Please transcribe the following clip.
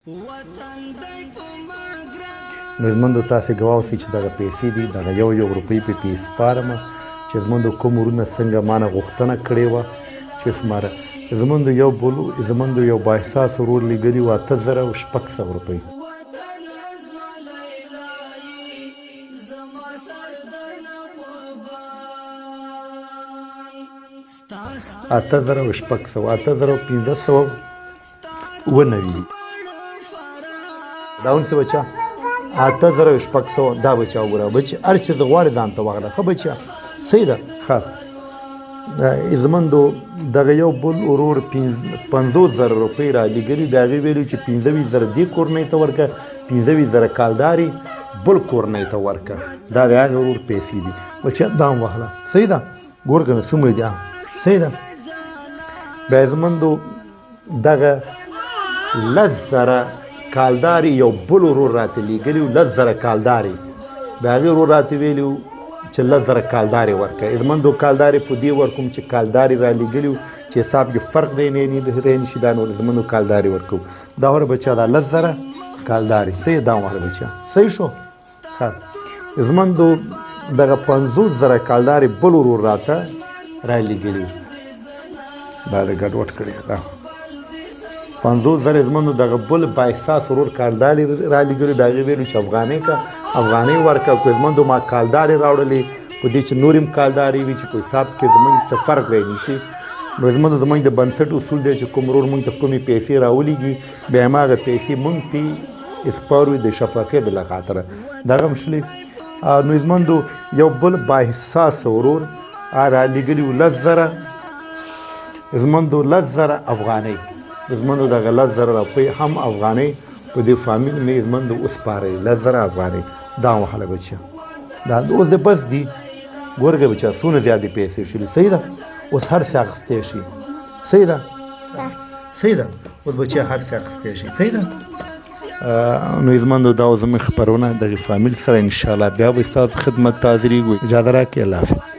نو زموږ تاسې ګواه اوسئ چې دغه پیسې دي دغه یو روپۍ په کې سپارمه چې زموږ کوم ورونه څنګه ما نه غوښتنه کړې وه چې سماره زموږ یو بااحساسه ورور لیږلي وو 8600 روپۍ 8500 ونوي دا ونسه بچا 8600 دا بچا وګوره بچ هر چې د غواړې ځان ته واخله ښه بچا صحیح ده ښه زموږ دغه یو بل ورور 50000 روپۍ رالیږلي د هغې ویلي چې 25000 دې کورنۍ ته ورکړه 25000 کالداري بل کورنۍ ته ورکړه دا د هغې ورور پیسې دي بچا دا هم واخله صحیح ده ګوره که نه څومره دي صحیح ده بیا زموږ دغه 10000 کالداري یو بل ورور راته لیږلي وو 10000 کالداري د هغې ورور راته ویلي وو چې 10000 کالداري ورکړه زموږ کالداري په دې ورکوم چې کالداري را لیږلي وو چې حساب کې فرق دی نه شي دا نور زموږ کالداري ورکوو دا وره بچا دا 10000 کالداري صحیح دا وره بچا صحیح شو ښه زموږ دغه 50000 کالداري بل ورور راته را لیږلي وو دا د ګډوډ کړی دا 50000 زموږ دغه بل بااحساس ورور کالداري را لیږلي د هغې ویلو چې افغانۍ ورکړه که زموږ ما کالداري راوړلې په دې چې نور هم کالداري وي چې په حساب کې زموږ څه فرق رانه شي نو زموږ د بنسټ اصول دی چې کوم ورور موږ ته کومې پیسې راولیږي بیا هماغه پیسې موږ پې اسپارو د شفافیت له خاطره دغه هم شلې نو زموږ یو بل بااحساسه ورور را لیږلي وو 10000 زموږ 10000 افغانۍ زموږ دغه 10000 روپۍ هم افغانۍ په دې فامیل مې زموږ وسپارئ 10000 افغانۍ دا وهله بچیا دا اوس د بس دي ګورګه بچا څونه زیاتې پیسې شولې صحیح ده اوس هر څه اخیستی شي صحیح ده اوس بچیا هر څه اخیستی شي صحیح ده نو زموږ دا زموږ خپرونه دغې فامیل سره انشاءالله بیا به ستاسو خدمت ته حاضرېږو اجازه راکړئ الله حافظ